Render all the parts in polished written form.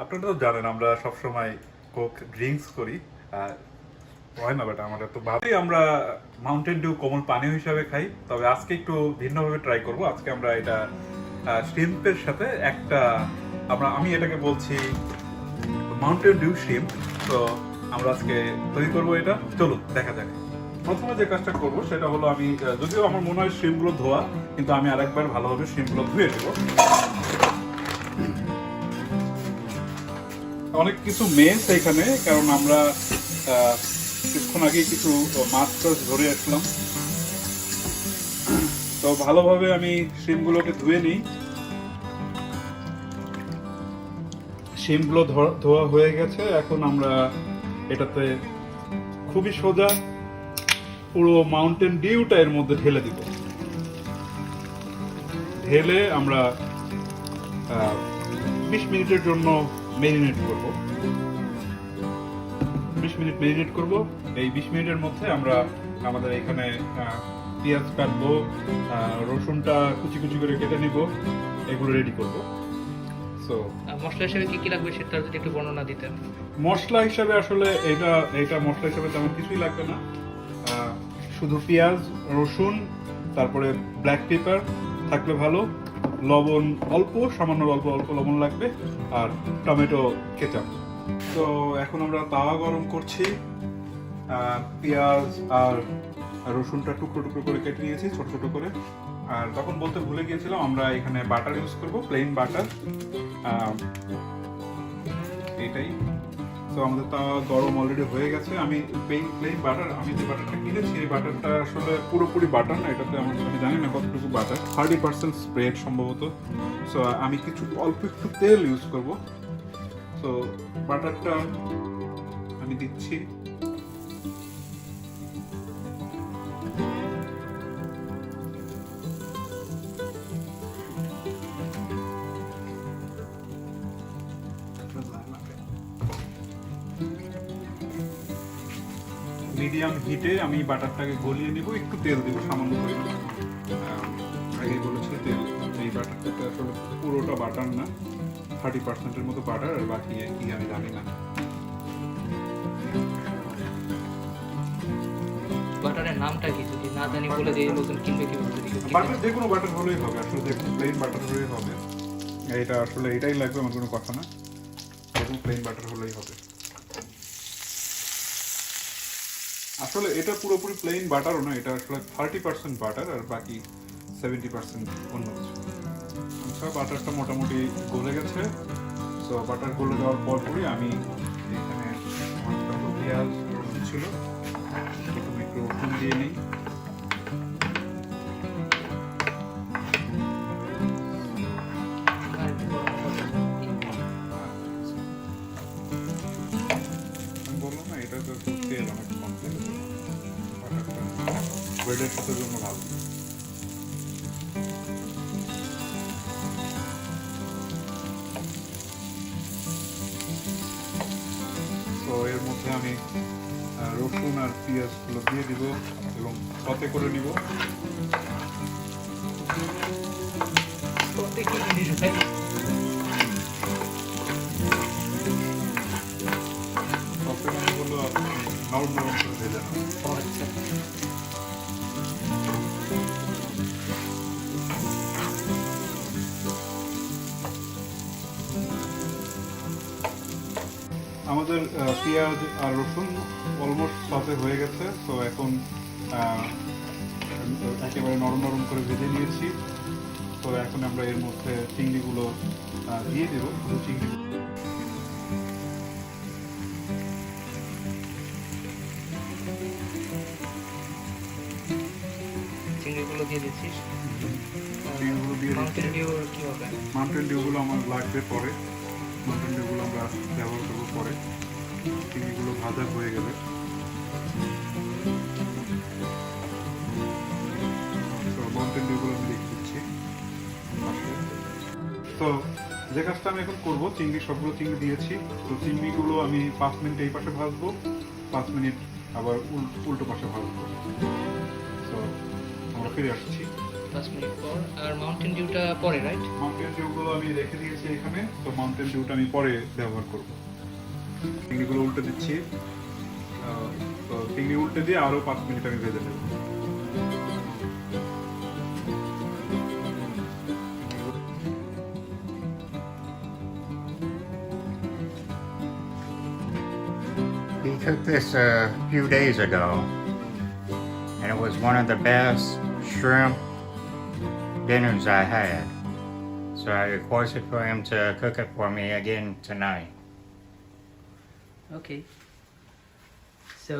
আপনারা তো জানেন আমরা সবসময় কোক ড্রিঙ্কস করি, হয় না, বাট আমাদের তো ভাবি আমরা মাউন্টেন ডিউ কোমল পানীয় হিসাবে খাই। তবে আজকে একটু ভিন্নভাবে ট্রাই করব। আজকে আমরা এটা শ্রিম্পের সাথে একটা আমি এটাকে বলছি মাউন্টেন ডিউ শ্রিম্প। তো আমরা আজকে তৈরি করবো এটা, চলুন দেখা যাক। প্রথমে যে কাজটা করবো সেটা হলো আমি যদিও আমার মনে হয় শ্রিম্পগুলো ধোয়া, কিন্তু আমি আরেকবার ভালোভাবে শ্রিম্পগুলো ধুয়ে দেবো। অনেক কিছু মেস এখানে, কারণ আমরা কিছুক্ষণ আগে কিছু মাছ টাছ ধরে আসলাম। তো ভালোভাবে আমি শিমগুলোকে ধুয়ে নিই। শিমগুলো ধোয়া হয়ে গেছে। এখন আমরা এটাতে খুবই সোজা পুরো মাউন্টেন ডিউটা এর মধ্যে ঢেলে দিব। ঢেলে আমরা 20 মিনিটের জন্য মেরিনেট করব। 20 মিনিট মেরিনেট করব। এই 20 মিনিটের মধ্যে আমরা আমাদের এখানে পেঁয়াজ কাটবো, রসুনটা কুচি কুচি করে কেটে নিব, এগুলো রেডি করব। সো মশলা হিসেবে কি কি লাগবে সেটা যদি একটু বর্ণনা দিতেন। মশলা হিসাবে আসলে এটা মশলা হিসাবে তেমন কিছুই লাগবে না। শুধু পেঁয়াজ, রসুন, তারপরে ব্ল্যাক পেপার থাকলে ভালো, লবণ অল্প, সামান্য অল্প অল্প লবণ লাগবে, আর টমেটো কেচাপ। তো এখন আমরা তাওয়া গরম করছি। পেঁয়াজ আর রসুনটা টুকরো টুকরো করে কেটে নিয়েছি ছোট ছোট করে। আর তখন বলতে ভুলে গিয়েছিলাম, আমরা এখানে বাটার ইউজ করব, প্লেন বাটার। এটাই। তো আমাদের তাওয়া গরম অলরেডি হয়ে গেছে। আমি প্লেন বাটার, আমি যে বাটারটা কিনেছি এই বাটারটা আসলে পুরোপুরি বাটার না, এটাতে আমি জানি না কতটুকু বাটার, 30% স্প্রেড সম্ভবত। সো আমি অল্প একটু তেল ইউজ করব। সো বাটারটা আমি দিচ্ছি। মিডিয়াম হিটে আমি বাটারটাকে গলিয়ে নিব, একটু তেল দিব সামান্য পরিমাণে। আগে বলেছি তেল। এই বাটারটাতে আসলে পুরোটা বাটার না, 30%-এর মতো বাটার, আর বাকি কি আমি জানি না। বাটারের নামটা কি যদি না জানি বলে দিয়ে নতুন কিনবে কি বলতে দিই। বাটার যে কোনো বাটার হলেই হবে, আসলে যে কোনো প্লেন বাটার হলেই হবে। এটা আসলে এটাই লাগবে আমার কোনো কথা না, যে কোনো প্লেন বাটার হলেই হবে। আসলে এটা পুরোপুরি প্লেন বাটারও না, এটা আসলে 30% বাটার আর বাকি 70% অন্য কিছু। আচ্ছা, বাটারটা মোটামুটি গলে গেছে। সো বাটার গলে যাওয়ার পরপরই আমি এখানে আমার পেঁয়াজ রসুন ছিল, প্রথমে একটু রসুন দিয়ে নিই। বললাম না, এটা তো তেল অনেক কম তেল, ব্রেডের সাথে জন্য ভালো। তো এর মধ্যে আমি রসুন আর পেঁয়াজগুলো দিয়ে দিব এবং সতে করে নিব। সতে মানে হলো নরম নরম করে ভেজে নেব। আমাদের পেঁয়াজ আর রসুন অলমোস্ট সতে হয়ে গেছে। তো এখন একেবারে নরম নরম করে ভেজে নিয়েছি। তো এখন আমরা এর মধ্যে চিংড়িগুলো দিয়ে দেবো। চিংড়িগুলো দিয়ে দিচ্ছিস। চিংড়িগুলো দিয়ে মাউন্টেন ডিউ কি হবে? মাউন্টেন ডিউগুলো আমার লাগবে পরে, মাউন্টেন ডিউগুলো আমরা ব্যবহার করবো পরে, চিংড়িগুলো ভাজা হয়ে গেলে। তো মাউন্টেন ডিউগুলো আমি রেখে দিচ্ছি। তো যে কাজটা আমি এখন করবো, সবগুলো চিংড়ি দিয়েছি। তো চিংড়িগুলো আমি 5 মিনিট এই পাশে ভাজবো, 5 মিনিট আবার উল্টো পাশে ভাজবো। তো আমরা ফিরে আসছি। 5 মিনিট পর। আর মাউন্টেন ডিউটা পরে, রাইট? মাউন্টেন ডিউগুলো আমি রেখে দিয়েছি এখানে, তো মাউন্টেন ডিউটা আমি পরে ব্যবহার করব। চিংড়িগুলো উল্টে দিচ্ছি, তো চিংড়ি উল্টে দিয়ে আরও 5 মিনিট আমি ভেজে নেব। We cooked this a few days ago, and it was one of the best shrimp dinners I had. So I requested for him to cook it for me again tonight. Okay. So,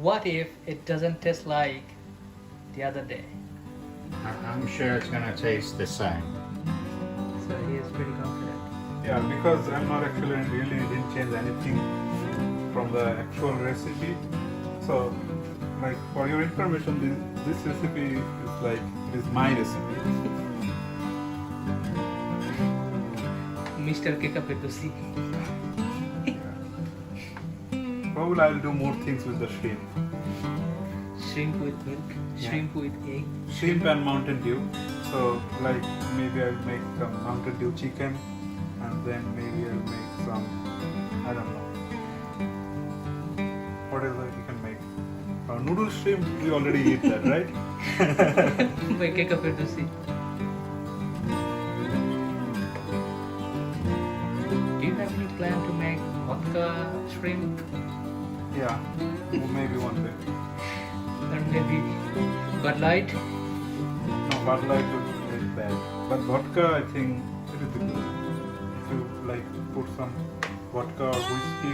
what if it doesn't taste like the other day? I'm sure it's gonna taste the same. So he is pretty confident. Yeah, because I'm not actually really didn't change anything from the actual recipe. So, like for your information, this recipe is like it is my recipe. Mr. Ketchup to see. Probably I'll do more things with the shrimp. Shrimp with milk, shrimp with egg. Shrimp and Mountain Dew. So like maybe I'll make some Mountain Dew chicken, and then maybe I'll make some, I don't know, whatever you can make. Noodle shrimp, we already eat that, right? By Ketchup to see. Do you have any plan to make vodka shrimp? Yeah, or maybe one day. Or maybe Bud Light? No, Bud Light is bad. But vodka, I think it is good. If you like put some vodka or whiskey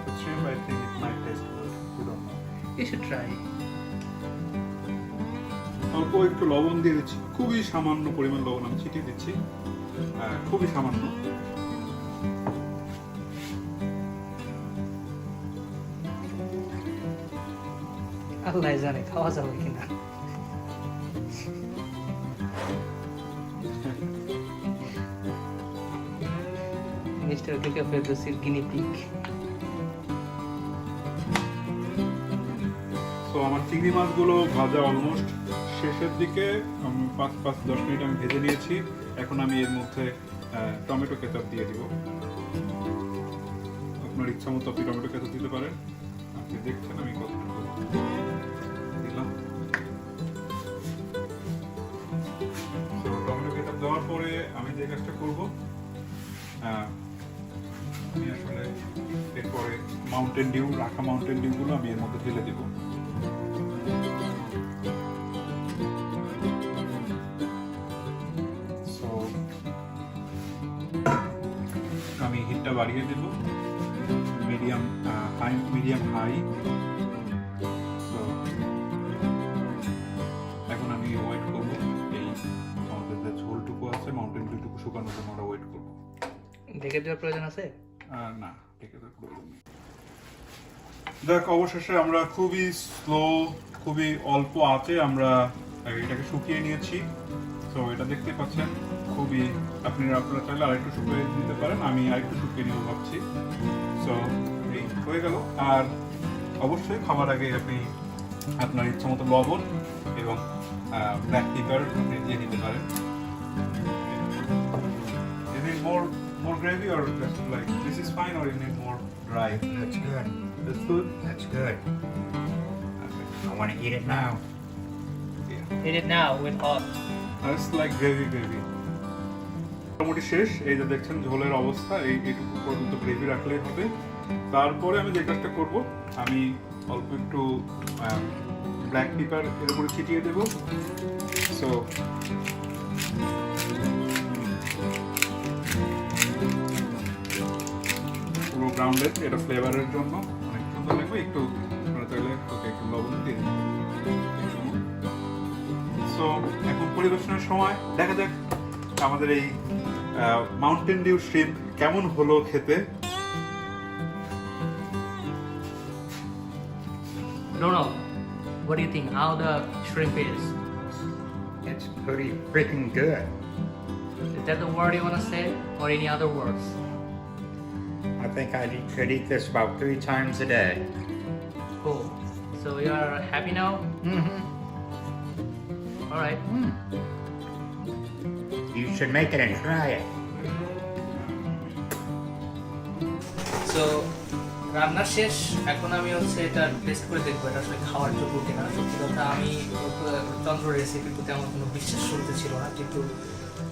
with shrimp, I think it might taste good. You don't know. You should try. অল্প একটু লবণ দিয়ে দিচ্ছি, খুবই সামান্য পরিমাণ লবণ আমি ছিটিয়ে দিচ্ছি, খুবই সামান্য। আল্লাহ জানে খাওয়া যাবে কিনা। Mister ketchup ফেরদৌসির guinea pig. তো আমার চিংড়ি মাছগুলো ভাজা অলমোস্ট শেষের দিকে, 5-10 মিনিট আমি ভেজে নিয়েছি। এখন আমি এর মধ্যে টমেটো কেচাপ দিয়ে দিব। আপনার ইচ্ছা মতো আপনি টমেটো কেচাপ দিতে পারেন। আপনি দেখছেন আমি কত দিলাম। টমেটো কেচাপ দেওয়ার পরে আমি যে কাজটা করবো, আমি আসলে এরপরে মাউন্টেন ডিউ রাখা মাউন্টেন ডিউগুলো আমি এর মধ্যে ঢেলে দিব। আমি হিটটা বাড়িয়ে দেব, মিডিয়াম হাই। তো এখন আমি ওয়েট করবো এই আমাদের যে ঝোলটুকু আছে মাউন্টেন ডিউটুকু শুকানোর জন্য ওটা ওয়েট করবো। ঢেকে দেওয়ার প্রয়োজন আছে? না, ঢেকে দেওয়ার প্রয়োজন নেই। দেখ, অবশেষে আমরা খুবই স্লো, খুবই অল্প আঁচে আমরা এটাকে শুকিয়ে নিয়েছি। তো এটা দেখতে পাচ্ছেন খুবই, আপনারা চাইলে আরেকটু শুকিয়ে দিতে পারেন, আমি আরেকটু শুকিয়ে নিব ভাবছি। সো এই হয়ে গেল। আর অবশ্যই খাবার আগে আপনি আপনার ইচ্ছা মতো লবণ এবং ব্ল্যাক পেপার আপনি দিয়ে দিতে পারেন। You need more gravy or just like this is fine, or you need more dry? That's good. That's good. That's good. I want to eat it now. Yeah. Eat it now with hot. It's like gravy. মোটামুটি শেষ। এই যে দেখছেন ঝোলের অবস্থা, এইটুকু পর্যন্ত gravy রাখলেই হবে। তারপরে আমি যে কাজটা করব, আমি অল্প একটু ব্ল্যাক পেপার এর উপরে ছিটিয়ে দেব। সো পুরো গ্রাউন্ডেড, এটা ফ্লেভারের জন্য অনেক সুন্দর লাগবে। একটু আপনারা চাইলে একটু লবণ দিয়ে দিন। সো এখন পরিবেশনের সময় দেখা যাক আমাদের এই মাউন্টেন ডিউ শ্রিম্প কেমন হলো খেতে। Ronald, what do you think? How the shrimp is? It's pretty freaking good. Is that the word you want to say, or any other words? I think I could eat this about 3 times a day. Cool. So you are happy now? Mm-hmm. Alright. You should make it and try it. So রান্না শেষ, এখন আমি হচ্ছে এটা test করে দেখবো এটা আসলে খাওয়ার যোগ্য কিনা। সত্যি কথা আমি চন্দ্র রেসিপির প্রতি আমার কোনো বিশ্বাস শুরুতে ছিল না, কিন্তু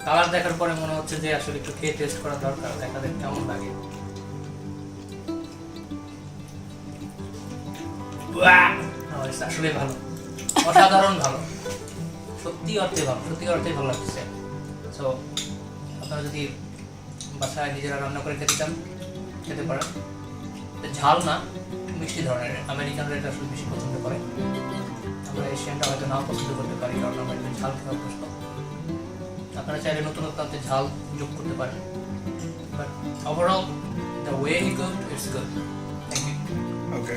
কালার দেখার পরে মনে হচ্ছে যে আসলে একটু খেয়ে টেস্ট করা দরকার, দেখা যাক কেমন লাগে। আসলে ভালো, অসাধারণ ভালো, সত্যি অর্থে ভালো, সত্যি অর্থে ভালো লাগছে। সো আপনারা যদি বাসায় নিজেরা রান্না করে খেতে চান খেতে পারেন। ঝাল না, মিষ্টি ধরনের, আমেরিকানরা এটা আসলে বেশি পছন্দ করে, আমরা এশিয়ানরা হয়তো নাও পছন্দ করতে পারি কারণ আমরা একটু ঝাল খেয়ে অভ্যস্ত। আপনারা চাইলে নতুন নতুন ঝাল যোগ করতে পারেন, but overall the way he cooked it's good. Thank you. Okay